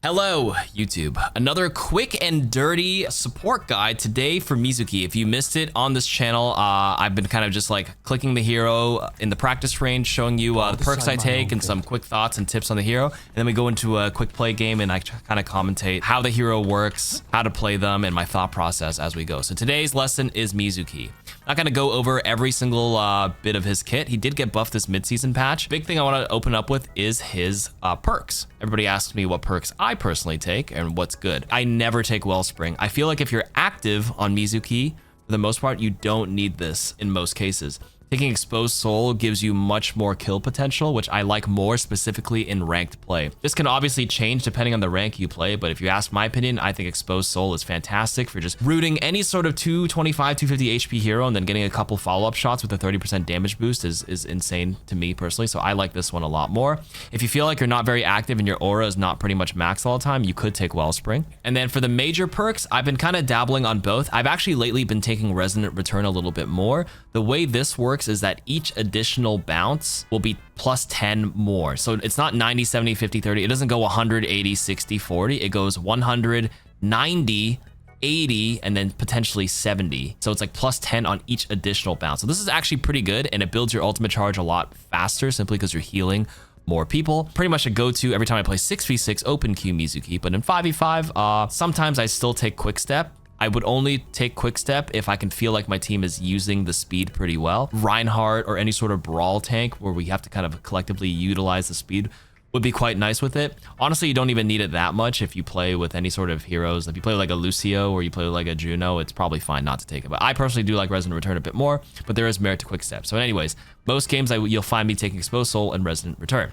Hello, YouTube. Another quick and dirty support guide today for Mizuki. If you missed it on this channel, I've been kind of just like clicking the hero in the practice range, showing you the perks I take and some quick thoughts and tips on the hero. And then we go into a quick play game and I kind of commentate how the hero works, how to play them, and my thought process as we go. So today's lesson is Mizuki. Not going to go over every single bit of his kit. He did get buffed this mid-season patch. Big thing I want to open up with is his perks. Everybody asks me what perks I personally take and what's good. I never take Wellspring. I feel like if you're active on Mizuki, for the most part, you don't need this in most cases. Taking Exposed Soul gives you much more kill potential, which I like more specifically in ranked play. This can obviously change depending on the rank you play, but if you ask my opinion, I think Exposed Soul is fantastic for just rooting any sort of 225, 250 HP hero and then getting a couple follow-up shots with a 30% damage boost is insane to me personally, so I like this one a lot more. If you feel like you're not very active and your aura is not pretty much maxed all the time, you could take Wellspring. And then for the major perks, I've been kind of dabbling on both. I've actually lately been taking Resonant Return a little bit more. The way this works is that each additional bounce will be plus 10 more. So it's not 90, 70, 50, 30. It doesn't go 100, 80, 60, 40. It goes 100, 90, 80, and then potentially 70. So it's like plus 10 on each additional bounce. So this is actually pretty good, and it builds your ultimate charge a lot faster simply because you're healing more people. Pretty much a go-to every time I play 6v6 open queue Mizuki, but in 5v5, sometimes I still take Quick Step. I would only take Quick Step if I can feel like my team is using the speed pretty well. Reinhardt or any sort of brawl tank where we have to kind of collectively utilize the speed would be quite nice with it. Honestly, you don't even need it that much if you play with any sort of heroes. If you play like a Lucio or you play like a Juno, it's probably fine not to take it. But I personally do like Resonant Return a bit more, but there is merit to Quick Step. So anyways, most games you'll find me taking Exposed Soul and Resonant Return.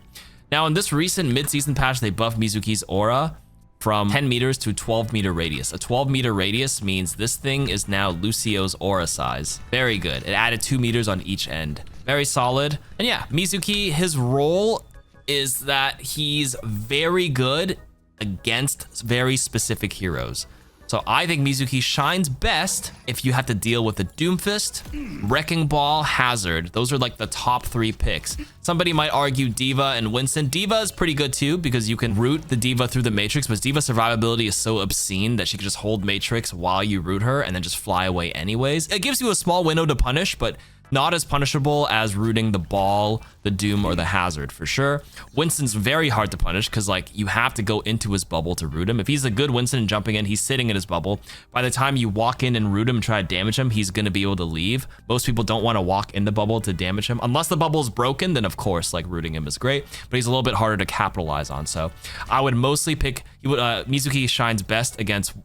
Now in this recent mid-season patch, they buffed Mizuki's aura from 10 meters to 12 meter radius. A 12 meter radius means this thing is now Lucio's aura size. Very good. It added 2 meters on each end. Very solid. And yeah, Mizuki, his role is that he's very good against very specific heroes. So I think Mizuki shines best if you have to deal with the Doomfist, Wrecking Ball, Hazard. Those are like the top 3 picks. Somebody might argue D.Va and Winston. D.Va is pretty good too because you can root the D.Va through the Matrix, but D.Va's survivability is so obscene that she can just hold Matrix while you root her and then just fly away anyways. It gives you a small window to punish, but not as punishable as rooting the Ball, the Doom, or the Hazard for sure. Winston's very hard to punish because like you have to go into his bubble to root him. If he's a good Winston jumping in, he's sitting in his bubble. By the time you walk in and root him and try to damage him, he's gonna be able to leave. Most people don't want to walk in the bubble to damage him. Unless the bubble is broken, then of course like rooting him is great, but he's a little bit harder to capitalize on. So I would mostly pick, Mizuki shines best against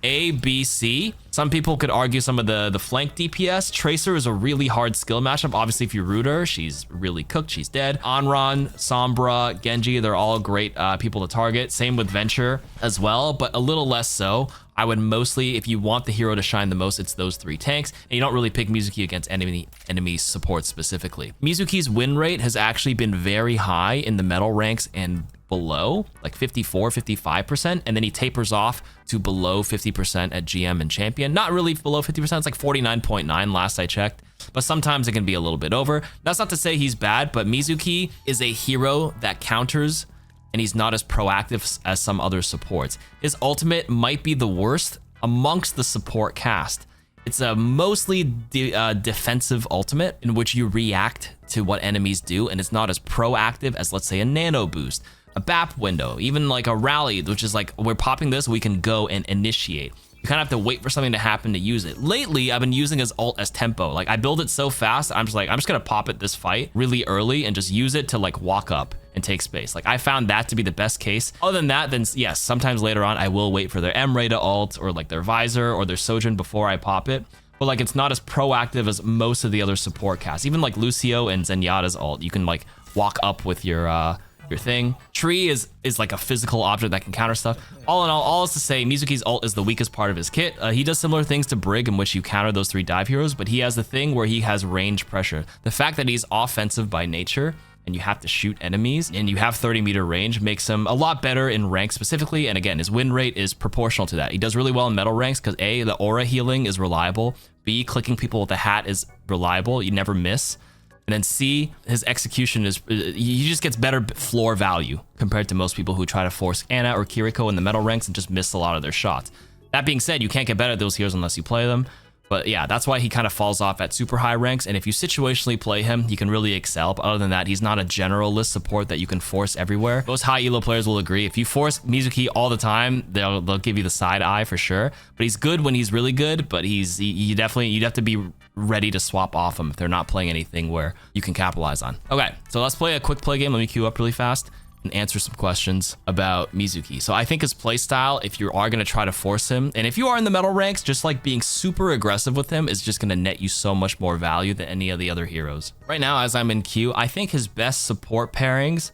A, B, C. Some people could argue some of the flank DPS. Tracer is a really hard skill matchup. Obviously, if you root her, she's really cooked. She's dead. Anran, Sombra, Genji, they're all great people to target. Same with Venture as well, but a little less so. I would mostly, if you want the hero to shine the most, it's those 3 tanks, and you don't really pick Mizuki against enemy support specifically. Mizuki's win rate has actually been very high in the metal ranks and below, like 54, 55%, and then he tapers off to below 50% at GM and Champion. Not really below 50%, it's like 49.9 last I checked, but sometimes it can be a little bit over. That's not to say he's bad, but Mizuki is a hero that counters and he's not as proactive as some other supports. His ultimate might be the worst amongst the support cast. It's a mostly defensive ultimate in which you react to what enemies do, and it's not as proactive as, let's say, a nano boost, a BAP window, even like a rally, which is like, we're popping this, we can go and initiate. You kind of have to wait for something to happen to use it. Lately, I've been using his ult as tempo. Like I build it so fast, I'm just gonna pop it this fight really early and just use it to like walk up and take space. Like I found that to be the best case. Other than that, then yes, sometimes later on I will wait for their M-Ray to ult or like their Visor or their Sojourn before I pop it. But like it's not as proactive as most of the other support casts. Even like Lucio and Zenyatta's ult, you can like walk up with your thing. Tree is like a physical object that can counter stuff. All in all is to say, Mizuki's ult is the weakest part of his kit. He does similar things to Brig in which you counter those 3 dive heroes, but he has the thing where he has range pressure. The fact that he's offensive by nature and you have to shoot enemies and you have 30 meter range makes him a lot better in rank specifically. And again, his win rate is proportional to that. He does really well in metal ranks because A, the aura healing is reliable. B, clicking people with the hat is reliable. You never miss. And then C, his execution is, he just gets better floor value compared to most people who try to force Ana or Kiriko in the metal ranks and just miss a lot of their shots. That being said, you can't get better at those heroes unless you play them. But yeah, that's why he kind of falls off at super high ranks. And if you situationally play him, he can really excel. But other than that, he's not a generalist support that you can force everywhere. Most high elo players will agree. If you force Mizuki all the time, they'll give you the side eye for sure. But he's good when he's really good. But you'd have to be ready to swap off him if they're not playing anything where you can capitalize on. Okay, so let's play a quick play game. Let me queue up really fast and answer some questions about Mizuki. So I think his playstyle, if you are going to try to force him, and if you are in the metal ranks, just like being super aggressive with him is just going to net you so much more value than any of the other heroes. Right now, as I'm in queue, I think his best support pairings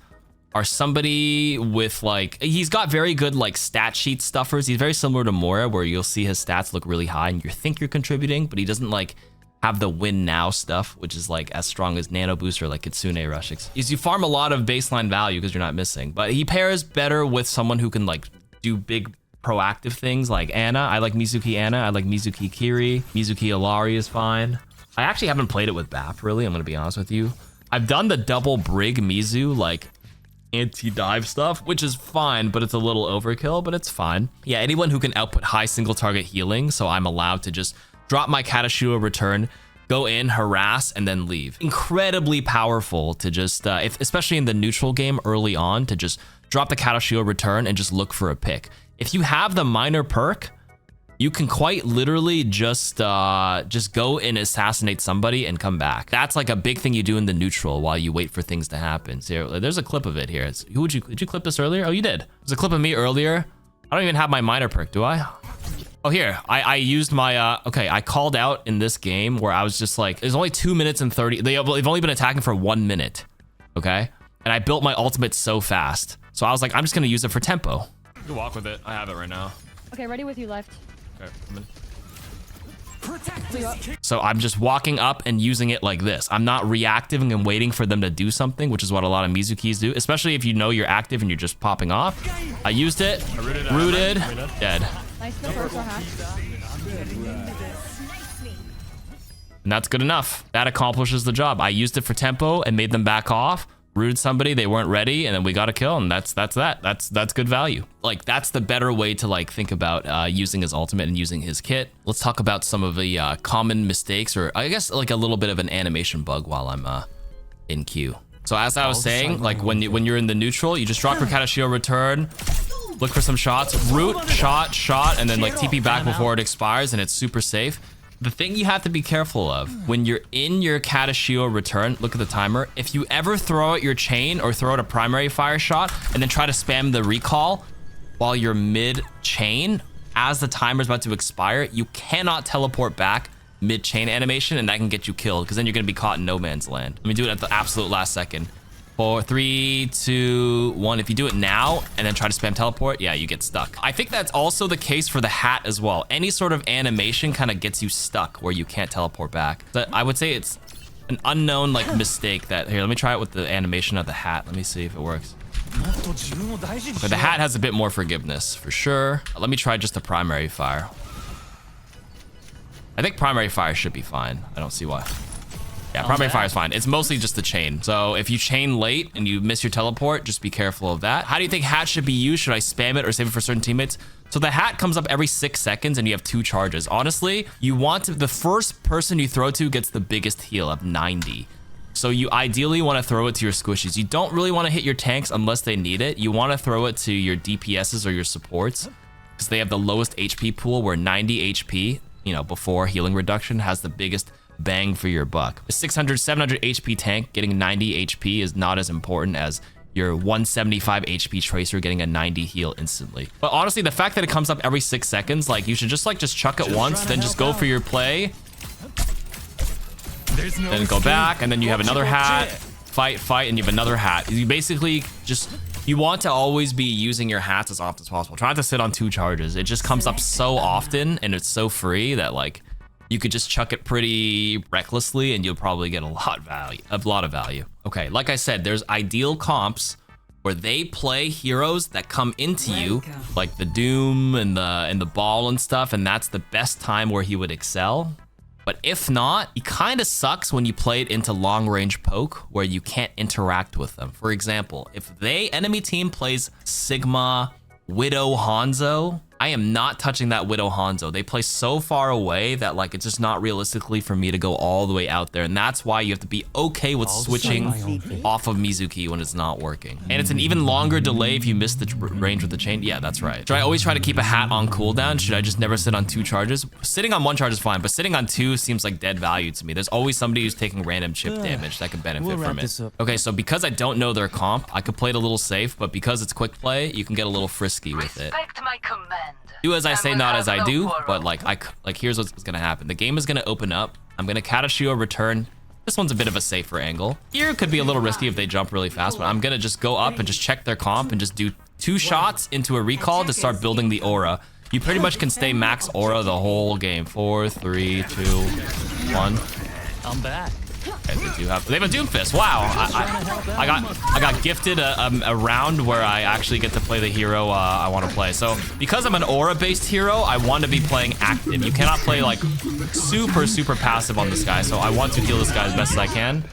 are somebody with like, he's got very good like stat sheet stuffers. He's very similar to Mora, where you'll see his stats look really high and you think you're contributing, but he doesn't like have the win now stuff, which is like as strong as Nano Boost or like Kitsune Rush. Is you farm a lot of baseline value because you're not missing, but he pairs better with someone who can like do big proactive things like Ana. I like Mizuki Ana. I like Mizuki Kiri. Mizuki Alari is fine. I actually haven't played it with BAP really. I'm gonna be honest with you. I've done the double Brig Mizu like anti-dive stuff, which is fine, but it's a little overkill, but it's fine. Yeah, anyone who can output high single target healing, so I'm allowed to just drop my Katashiro return, go in, harass, and then leave. Incredibly powerful to just, especially in the neutral game early on, to just drop the Katashiro return and just look for a pick. If you have the minor perk, you can quite literally just go and assassinate somebody and come back. That's like a big thing you do in the neutral while you wait for things to happen. So there's a clip of it here. Did you clip this earlier? Oh, you did. There's a clip of me earlier. I don't even have my minor perk, do I? Oh, here, I used my, okay, I called out in this game where I was just like, there's only 2 minutes and 30, they've only been attacking for 1 minute, okay? And I built my ultimate so fast. So I was like, I'm just gonna use it for tempo. You can walk with it, I have it right now. Okay, ready with you left. Okay, so I'm just walking up and using it like this. I'm not reacting and waiting for them to do something, which is what a lot of Mizukis do, especially if you know you're active and you're just popping off. I used it, rooted, dead. Nice, the first hack. And that's good enough. That accomplishes the job. I used it for tempo and made them back off, rooted somebody, they weren't ready, and then we got a kill, and that's that. That's good value. Like, that's the better way to like think about using his ultimate and using his kit. Let's talk about some of the common mistakes, or I guess like a little bit of an animation bug while I'm in queue. So as I was saying, like when you're in the neutral, you just drop your Katashiro return, look for some shots, root, shot, and then like TP back before it expires, and it's super safe. The thing you have to be careful of when you're in your Katashiro return, look at the timer. If you ever throw out your chain or throw out a primary fire shot and then try to spam the recall while you're mid-chain, as the timer's about to expire, you cannot teleport back mid-chain animation, and that can get you killed because then you're gonna be caught in no man's land. Let me do it at the absolute last second. 4, 3, 2, 1. If you do it now and then try to spam teleport, yeah, you get stuck. I think that's also the case for the hat as well. Any sort of animation kind of gets you stuck where you can't teleport back. But I would say it's an unknown like mistake that, here, let me try it with the animation of the hat. Let me see if it works. Okay, the hat has a bit more forgiveness for sure. Let me try just the primary fire. I think primary fire should be fine. I don't see why. Yeah, primary fire is fine. It's mostly just the chain. So if you chain late and you miss your teleport, just be careful of that. How do you think hat should be used? Should I spam it or save it for certain teammates? So the hat comes up every 6 seconds and you have 2 charges. Honestly, you want to, the first person you throw to gets the biggest heal of 90. So you ideally want to throw it to your squishies. You don't really want to hit your tanks unless they need it. You want to throw it to your DPSs or your supports because they have the lowest HP pool, where 90 HP, you know, before healing reduction has the biggest bang for your buck. A 600, 700 HP tank getting 90 HP is not as important as your 175 HP tracer getting a 90 heal instantly. But honestly, the fact that it comes up every 6 seconds, like you should just chuck it once, then just go for your play. Then go back, and then you have another hat, fight, and you have another hat. You basically just, you want to always be using your hats as often as possible. Try not to sit on 2 charges. It just comes up so often and it's so free that like, you could just chuck it pretty recklessly and you'll probably get a lot of value. Okay, like I said, there's ideal comps where they play heroes that come into you, like the Doom and the Ball and stuff, and that's the best time where he would excel. But if not, he kind of sucks when you play it into long range poke where you can't interact with them. For example, if enemy team plays Sigma Widow Hanzo, I am not touching that Widow Hanzo. They play so far away that like it's just not realistically for me to go all the way out there. And that's why you have to be okay with switching off of Mizuki when it's not working. And it's an even longer delay if you miss the range with the chain. Yeah, that's right. Should I always try to keep a hat on cooldown? Should I just never sit on 2 charges? Sitting on 1 charge is fine, but sitting on 2 seems like dead value to me. There's always somebody who's taking random chip damage that could benefit from it. Okay, so because I don't know their comp, I could play it a little safe, but because it's quick play, you can get a little frisky with it. Do as I say, not as I do, but like here's what's gonna happen. The game is gonna open up. I'm gonna Katashio return. This one's a bit of a safer angle. Here could be a little risky if they jump really fast, but I'm gonna just go up and just check their comp and just do 2 shots into a recall to start building the aura. You pretty much can stay max aura the whole game. 4, 3, 2, 1. I'm back. Okay, they have a Doomfist. Wow, I got gifted a round where I actually get to play the hero I want to play. So because I'm an aura-based hero, I want to be playing active. You cannot play like super passive on this guy. So I want to heal this guy as best as I can.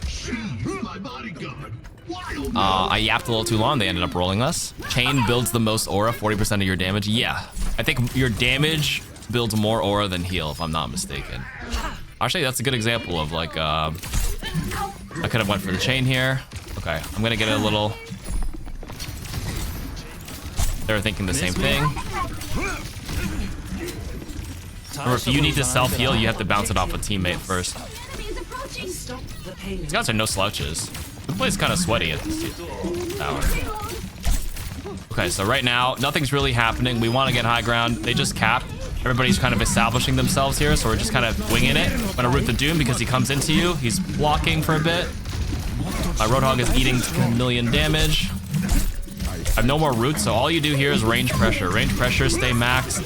I yapped a little too long. They ended up rolling us. Chain builds the most aura, 40% of your damage. Yeah, I think your damage builds more aura than heal, if I'm not mistaken. Actually, that's a good example of like, I could have went for the chain here. Okay, I'm gonna get a little... They're thinking the same thing. Remember, if you need to self-heal, you have to bounce it off a teammate first. These guys are no slouches. The play's kind of sweaty at this tower. Okay, so right now, nothing's really happening. We want to get high ground. They just capped. Everybody's kind of establishing themselves here, so we're just kind of winging it. I'm gonna root the Doom because he comes into you. He's blocking for a bit. My Roadhog is eating 1 million damage. I have no more roots, so all you do here is range pressure. Range pressure, stay maxed.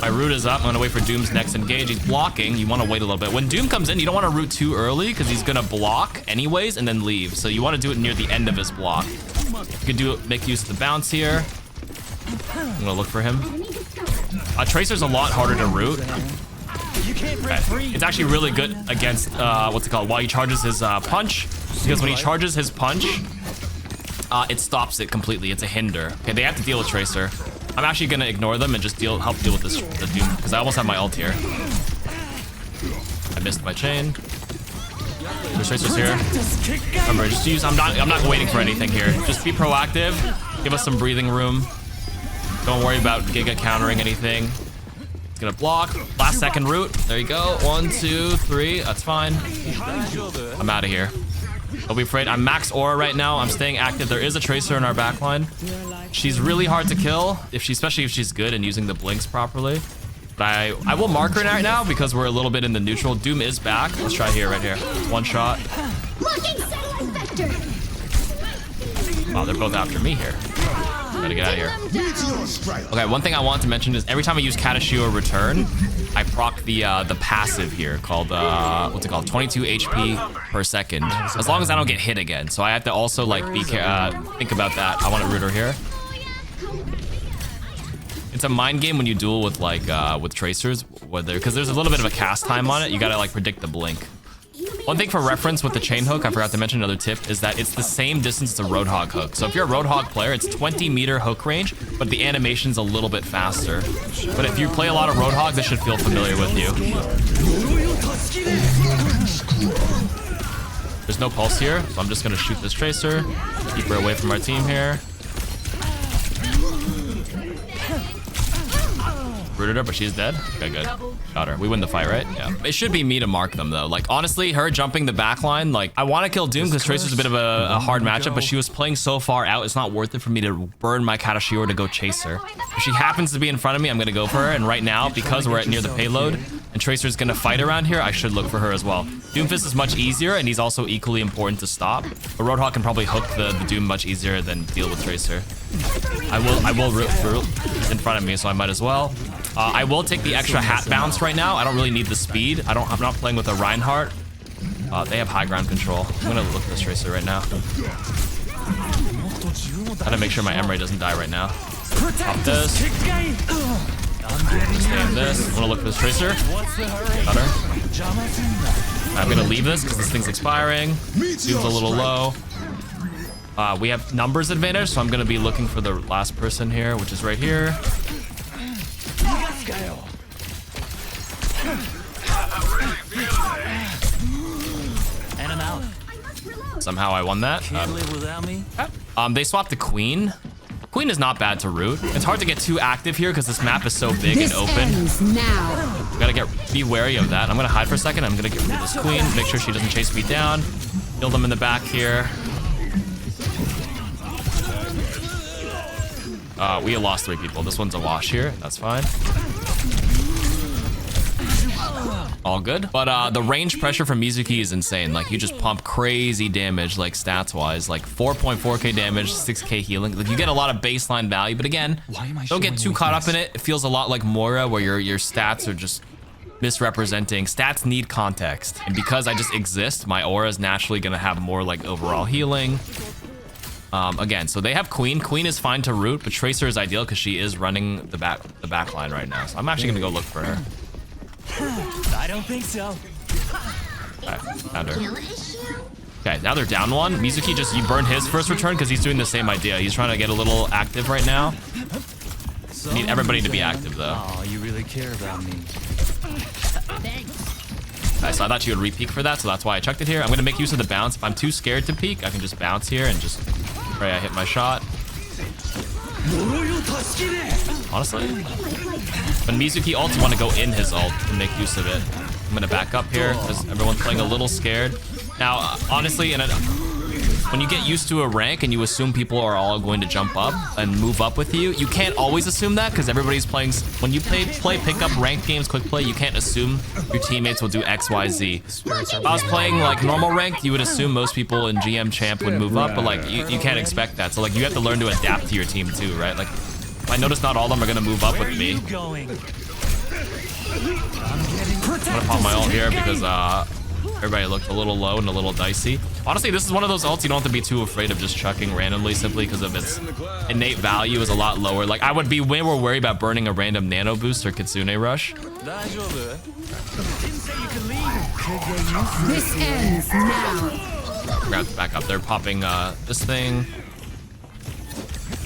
My root is up. I'm gonna wait for Doom's next engage. He's blocking. You want to wait a little bit. When Doom comes in, you don't want to root too early because he's gonna block anyways and then leave. So you want to do it near the end of his block. You could make use of the bounce here. I'm gonna look for him. Tracer's a lot harder to root. Okay. It's actually really good against what's it called? While he charges his punch, because when he charges his punch, it stops it completely. It's a hinder. Okay, they have to deal with Tracer. I'm actually gonna ignore them and just help deal with the Doom because I almost have my ult here. I missed my chain. There's Tracer's here. Remember, just use. I'm not waiting for anything here. Just be proactive. Give us some breathing room. Don't worry about Giga countering anything. It's gonna block. Last second root. There you go. 1, 2, 3. That's fine. I'm out of here. Don't be afraid. I'm max aura right now. I'm staying active. There is a Tracer in our backline. She's really hard to kill, especially if she's good and using the blinks properly. But I will mark her right now because we're a little bit in the neutral. Doom is back. Let's try here, right here. It's 1 shot. Wow, they're both after me here. Gotta get out of here. Okay, one thing I want to mention is every time I use Katashio return, I proc the passive here called what's it called? 22 HP per second. As long as I don't get hit again. So I have to also like think about that. I want to root her here. It's a mind game when you duel with like with Tracers, because there's a little bit of a cast time on it. You gotta like predict the blink. One thing for reference with the chain hook, I forgot to mention another tip, is that it's the same distance as a Roadhog hook. So if you're a Roadhog player, it's 20-meter hook range, but the animation's a little bit faster. But if you play a lot of Roadhog, this should feel familiar with you. There's no pulse here, so I'm just gonna shoot this Tracer, keep her away from our team here. Rooted her, but she's dead. Okay, good. Got her. We win the fight, right? Yeah. It should be me to mark them, though. Like, honestly, her jumping the back line, like, I want to kill Doom because Tracer's a bit of a hard matchup, but she was playing so far out, it's not worth it for me to burn my Katashio to go chase her. If she happens to be in front of me, I'm going to go for her. And right now, because we're near the payload and Tracer's going to fight around here, I should look for her as well. Doomfist is much easier, and he's also equally important to stop. But Roadhog can probably hook the Doom much easier than deal with Tracer. I will root through in front of me, so I might as well. I will take the extra hat bounce right now. I don't really need the speed. I'm not playing with a Reinhardt. They have high ground control. I'm gonna look at this Tracer right now. Gotta make sure my Emre doesn't die right now. Pop this. Stay in this. I'm gonna look for this tracer. Got her. I'm gonna leave this because this thing's expiring. Doom's a little low. We have numbers advantage, so I'm gonna be looking for the last person here, which is right here. And I'm out. Somehow I won that. Can't live without me. They swapped the queen. Queen is not bad to root. It's hard to get too active here because this map is so big and open. Now. Gotta be wary of that. I'm gonna hide for a second. I'm gonna get rid of this queen, make sure she doesn't chase me down. Kill them in the back here. We lost 3 people. This one's a wash here. That's fine. All good. But the range pressure from Mizuki is insane. Like, you just pump crazy damage, like, stats-wise. Like, 4.4k damage, 6k healing. Like, you get a lot of baseline value. But again, don't get too caught up in it. It feels a lot like Moira, where your stats are just misrepresenting. Stats need context. And because I just exist, my aura is naturally going to have more, like, overall healing. Again, so they have Queen. Queen is fine to root, but Tracer is ideal because she is running the back line right now. So I'm actually going to go look for her. I don't think so. Okay, found her. Okay, now they're down 1. Mizuki you burned his first return because he's doing the same idea. He's trying to get a little active right now. Need everybody to be active though. Oh, you really care about me. Okay, so I thought you would re-peek for that, so that's why I chucked it here. I'm gonna make use of the bounce. If I'm too scared to peek, I can just bounce here and just pray I hit my shot. Honestly, when Mizuki ults, you want to go in his ult and make use of it. I'm gonna back up here because everyone's playing a little scared. Now, honestly, when you get used to a rank and you assume people are all going to jump up and move up with you, you can't always assume that because everybody's playing. When you play pick-up ranked games, quick play, you can't assume your teammates will do X, Y, Z. If I was playing like normal ranked, you would assume most people in GM champ would move up, but like you can't expect that. So like you have to learn to adapt to your team too, right? Like I notice not all of them are gonna move up with me. I'm gonna pop my ult here because everybody looked a little low and a little dicey. Honestly, this is one of those ults you don't have to be too afraid of just chucking randomly simply because of its innate value is a lot lower. Like, I would be way more worried about burning a random nano boost or Kitsune rush. This ends now. Grab back up. They're popping this thing.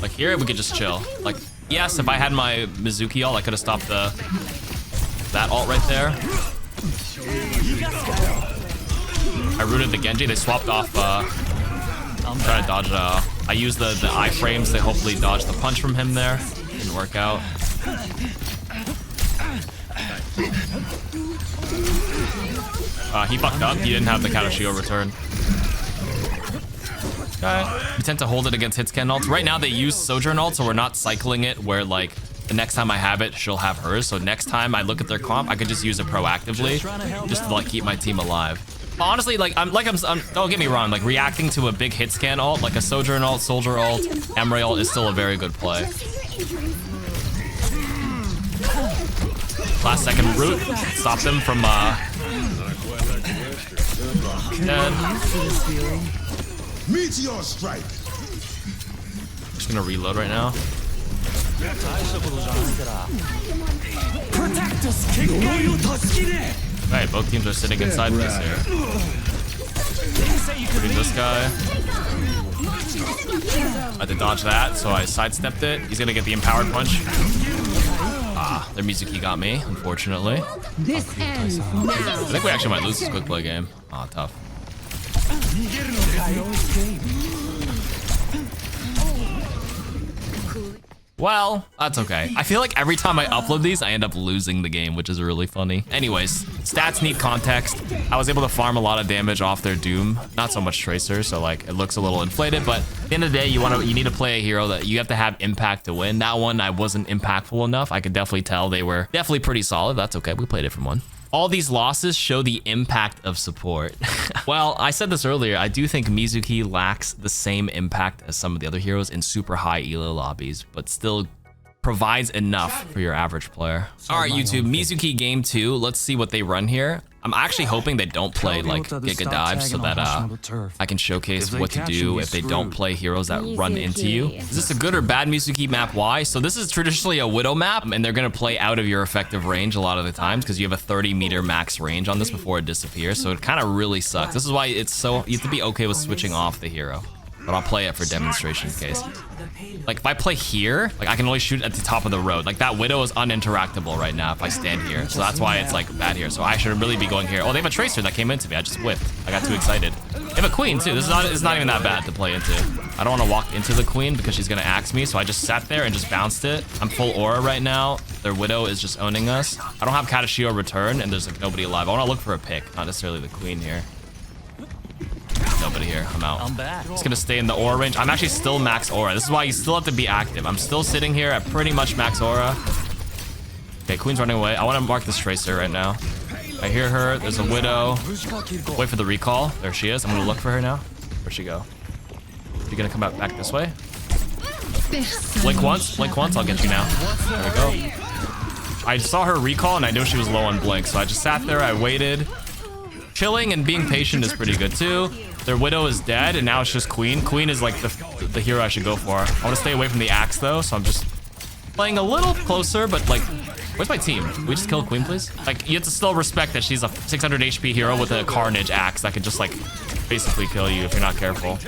Like here, we could just chill. Like, yes, if I had my Mizuki ult, I could have stopped that ult right there. I rooted the Genji. They swapped off. I'm trying to dodge. I used the iframes to hopefully dodge the punch from him there. Didn't work out. He fucked up. He didn't have the counter shield return. Okay. We tend to hold it against hitscan ults. Right now they use Sojourn ult, so we're not cycling it where like the next time I have it, she'll have hers. So next time I look at their comp, I could just use it proactively, just to like keep my team alive. Honestly, like I'm don't get me wrong, like reacting to a big hit scan ult, like a Sojourn ult, Soldier ult, Emre ult is still a very good play. Last second root, stop them from dead. Meteor strike. Just gonna reload right now. Protect us, Kekkai. Alright, both teams are sitting inside this here. Shooting this guy. I had to dodge that, so I sidestepped it. He's gonna get the empowered punch. Ah, their Mizuki got me, unfortunately. This ends now. I think we actually might lose this quick play game. Ah, tough. Well, that's okay. I feel like every time I upload these, I end up losing the game, which is really funny. Anyways, stats need context. I was able to farm a lot of damage off their Doom. Not so much Tracer, so like it looks a little inflated, but at the end of the day, you need to play a hero that you have to have impact to win. That one, I wasn't impactful enough. I could definitely tell they were definitely pretty solid. That's okay. We played a different one. All these losses show the impact of support. Well, I said this earlier, I do think Mizuki lacks the same impact as some of the other heroes in super high elo lobbies, but still provides enough for your average player. All right, YouTube, Mizuki game 2. Let's see what they run here. I'm actually hoping they don't play like Giga Dive so that I can showcase what to do if they don't play heroes that run into you. Is this a good or bad Mizuki map? Why? So this is traditionally a Widow map, and they're gonna play out of your effective range a lot of the times because you have a 30-meter max range on this before it disappears. So it kind of really sucks. This is why it's so, you have to be okay with switching off the hero. But I'll play it for demonstration case. Like if I play here, like I can only shoot at the top of the road. Like that Widow is uninteractable right now if I stand here. So that's why it's like bad here. So I should really be going here. Oh, they have a Tracer that came into me. I just whiffed. I got too excited. They have a Queen too. This is not even that bad to play into. I don't want to walk into the Queen because she's gonna axe me. So I just sat there and just bounced it. I'm full aura right now. Their Widow is just owning us. I don't have Katashio return and there's like nobody alive. I want to look for a pick, not necessarily the Queen here. Nobody here. I'm out. I'm back. Just gonna stay in the aura range. I'm actually still max aura. This is why you still have to be active. I'm still sitting here at pretty much max aura. Okay, Queen's running away. I want to mark this Tracer right now. I hear her. There's a Widow. Wait for the recall. There she is. I'm gonna look for her now. Where'd she go? She gonna come back this way? Blink once. Blink once. I'll get you now. There we go. I saw her recall and I knew she was low on blink, so I just sat there. I waited. Chilling and being patient is pretty good too. Their Widow is dead, and now it's just Queen. Queen is like the hero I should go for. I want to stay away from the axe though, so I'm just playing a little closer, but like, where's my team? Can we just kill Queen, please? Like, you have to still respect that she's a 600 HP hero with a Carnage axe that could just like basically kill you if you're not careful.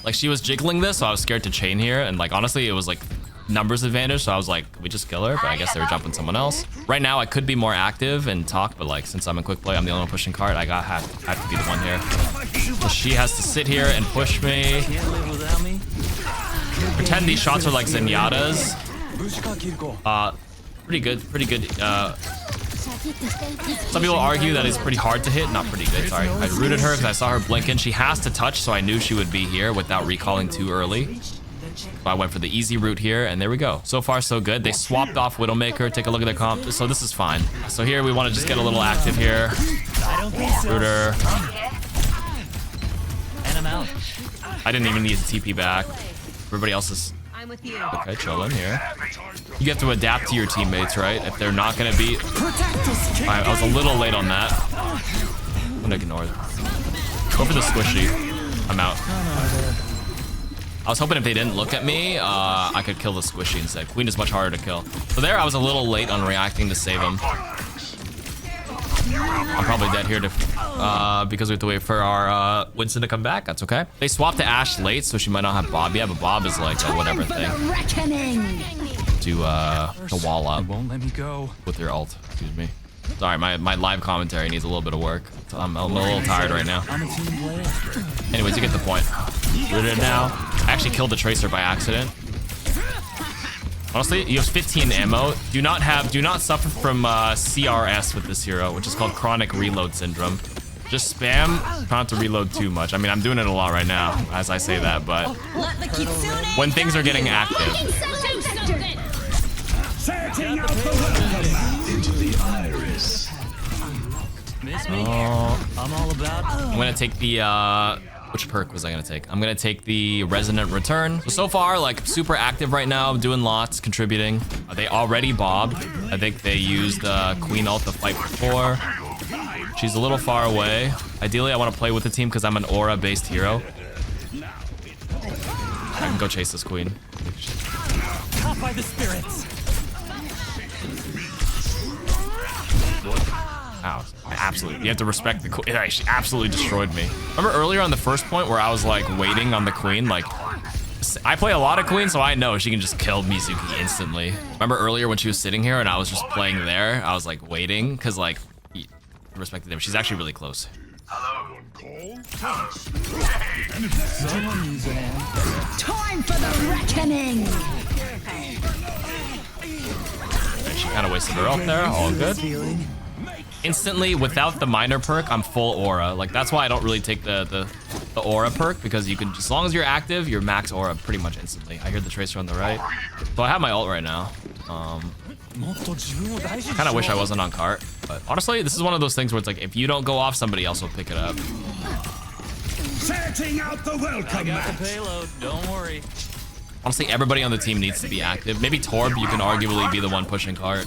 Like, she was jiggling this, so I was scared to chain here, and like, honestly, it was like numbers advantage, so I was like, we just kill her, but I guess they were jumping someone else. Right now, I could be more active and talk, but like, since I'm in quick play, I'm the only one pushing card, I have to be the one here. So she has to sit here and push me. Pretend these shots are like Zenyatta's. Pretty good. Some people argue that it's pretty hard to hit. Not pretty good, sorry. I rooted her because I saw her blink in. She has to touch, so I knew she would be here without recalling too early. So I went for the easy route here, and there we go. So far, so good. They swapped off Widowmaker. Take a look at their comp. So this is fine. So here, we want to just get a little active here. Rooter. And I'm out. I didn't even need to TP back. Everybody else is okay, chilling here. You get to adapt to your teammates, right? If they're not going to be... I was a little late on that. I'm going to ignore it. Go for the squishy. I'm out. I was hoping if they didn't look at me, I could kill the squishy instead. Queen is much harder to kill. So there, I was a little late on reacting to save him. I'm probably dead here because we have to wait for our Winston to come back. That's okay. They swapped to Ashe late, so she might not have Bob. Yeah, but Bob is like a whatever thing. To wall up. Won't let me go. With your ult. Excuse me. Sorry, my live commentary needs a little bit of work. So I'm a little tired right now. I'm a team player. Anyways, you get the point. Rooted now. I actually killed the Tracer by accident. Honestly, you have 15 ammo. Do not suffer from CRS with this hero, which is called chronic reload syndrome. Just spam, try not to reload too much. I mean, I'm doing it a lot right now as I say that, but when things are getting active. Into the iris. Miss me? I'm all about. I'm gonna take the which perk was I gonna take? I'm gonna take the Resonant Return. So far, like, super active right now, doing lots, contributing. They already bobbed. I think they used Queen ult to fight before. She's a little far away. Ideally, I want to play with the team because I'm an aura-based hero. I can go chase this Queen. Caught by the spirits. Ow. Absolutely. You have to respect the Queen. She absolutely destroyed me. Remember earlier on the first point where I was like waiting on the Queen? Like, I play a lot of Queen, so I know she can just kill Mizuki instantly. Remember earlier when she was sitting here and I was just playing there? I was like waiting because like, respect the damage. She's actually really close. Time for the reckoning. And she kind of wasted her ult there. All good. Instantly, without the minor perk, I'm full aura. Like, that's why I don't really take the aura perk, because you can, as long as you're active, you're max aura pretty much instantly. I hear the Tracer on the right. So I have my ult right now. Kind of wish I wasn't on cart, but honestly, this is one of those things where it's like, if you don't go off, somebody else will pick it up. Setting out the welcome. I got the payload. Don't worry. Honestly, everybody on the team needs to be active. Maybe Torb, you can arguably be the one pushing cart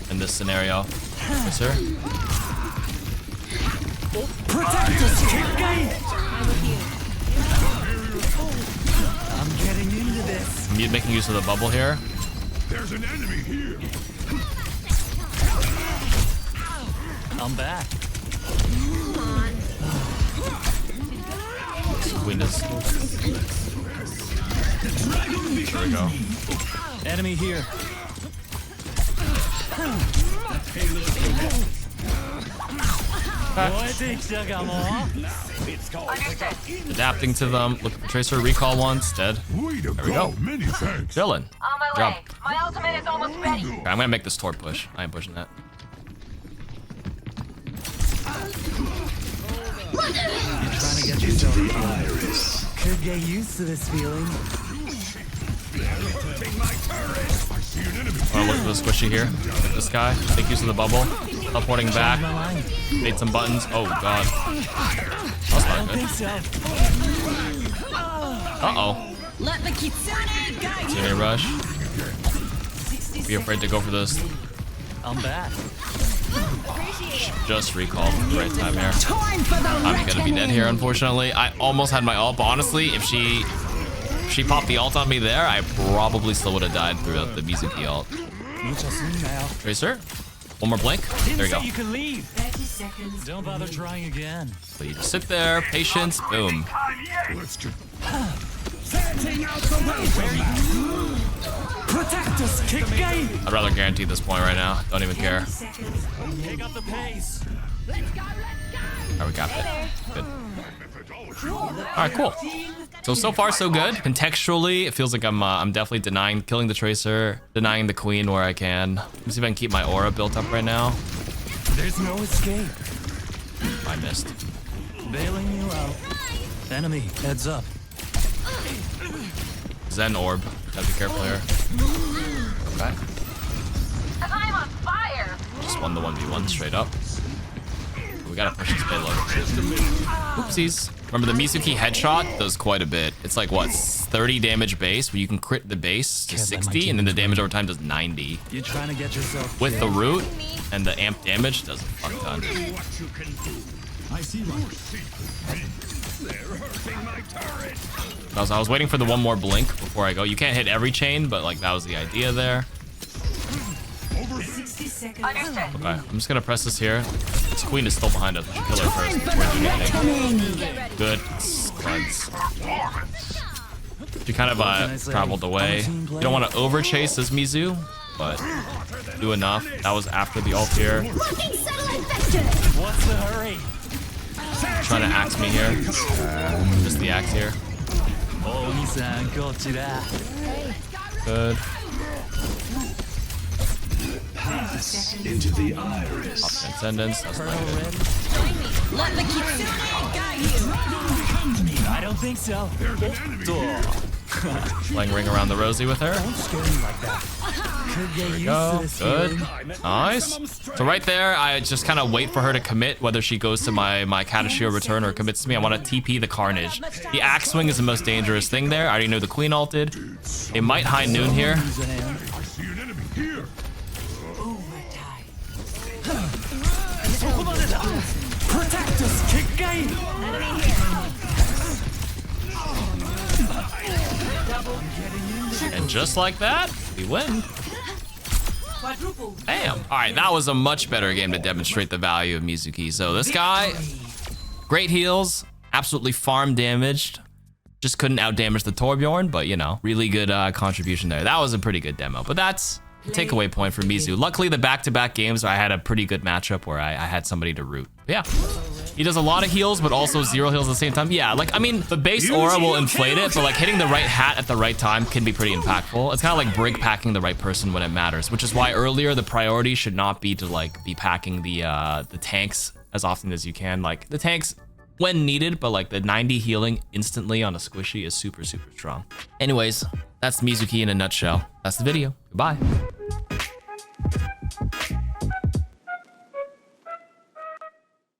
in this scenario. Yes, sir. Protect us, Kekkai! I'm getting into this. I'm making use of the bubble here. There's an enemy here. I'm back. Windows. There we go. Enemy here. Adapting to them. Look at the tracer. Recall once. Dead. There we go. Many thanks. Chillin'. On my Job. way. My ultimate is almost ready. Okay, I'm gonna make this Torb push. I ain't pushing that. You're trying to get yourself iris. Could get used to this feeling. I'm gonna look for the squishy here. Hit this guy. Make use of the bubble. Teleporting back. Made some buttons. Oh god. That's not good. Uh-oh. Let the Kitsune guide you. Kitsune rush. Be afraid to go for this. I'm back. Just recall at the right time here. Time for the I'm gonna be dead here, unfortunately. I almost had my ult, but honestly, if she popped the ult on me there, I probably still would have died throughout the Mizuki ult. Tracer, one more blink. There you go. You can leave. 30 seconds. Don't bother trying again. So you just sit there, patience, boom. Let's get Protect us, Kekkai! I'd rather guarantee this point right now. Don't even care. Pick up the pace. Alright, we got it. Good. Alright, cool. So far so good. Contextually, it feels like I'm definitely killing the tracer, denying the queen where I can. Let me see if I can keep my aura built up right now. There's no escape. I missed. Bailing you out. Enemy, heads up. Zen orb. Gotta be careful here. Okay. I'm on fire. Just won the 1v1 straight up. We gotta push this payload. Oopsies. Remember the Mizuki headshot does quite a bit. It's like what, 30 damage base, but you can crit the base to 60 and then the damage over time does 90. You're trying to get yourself With the root and the amp damage does a fuck ton. I see one. I was waiting for the one more blink before I go. You can't hit every chain, but like that was the idea there. Understood. Okay, I'm just gonna press this here. This queen is still behind us. We should kill her first before we do anything. Good. Cleanse. She kind of traveled away. You don't want to over chase this Mizu, but do enough. That was after the ult here. What's the hurry? Trying to axe me here. Just the axe here. Oh, Nisan, got you that. Good. pass into the iris. Up Transcendence. That's not good. Let the Kitsune guide you. I don't think so. Playing Ring Around the Rosie with her. Don't scare me like that. Could get used Go. to this Good. feeling. Nice. So right there, I just kind of wait for her to commit, whether she goes to my Katashiro return or commits to me. I want to TP the Carnage. The Axe Swing is the most dangerous thing there. I already know the Queen ulted. They might high noon here. I see an enemy here. Protect us, Kekkai! And just like that, we win. Damn. All right, that was a much better game to demonstrate the value of Mizuki. So this guy, great heals, absolutely farm damaged. Just couldn't outdamage the Torbjorn, but you know, really good contribution there. That was a pretty good demo, but that's a takeaway point for Mizu. Luckily, the back-to-back games, I had a pretty good matchup where I had somebody to root. But yeah, he does a lot of heals, but also 0 heals at the same time. Yeah, like, I mean, the base aura will inflate it, but like hitting the right hat at the right time can be pretty impactful. It's kind of like break packing the right person when it matters, which is why earlier the priority should not be to like be packing the tanks as often as you can. Like the tanks when needed, but like the 90 healing instantly on a squishy is super, super strong. Anyways, that's Mizuki in a nutshell. That's the video. Goodbye.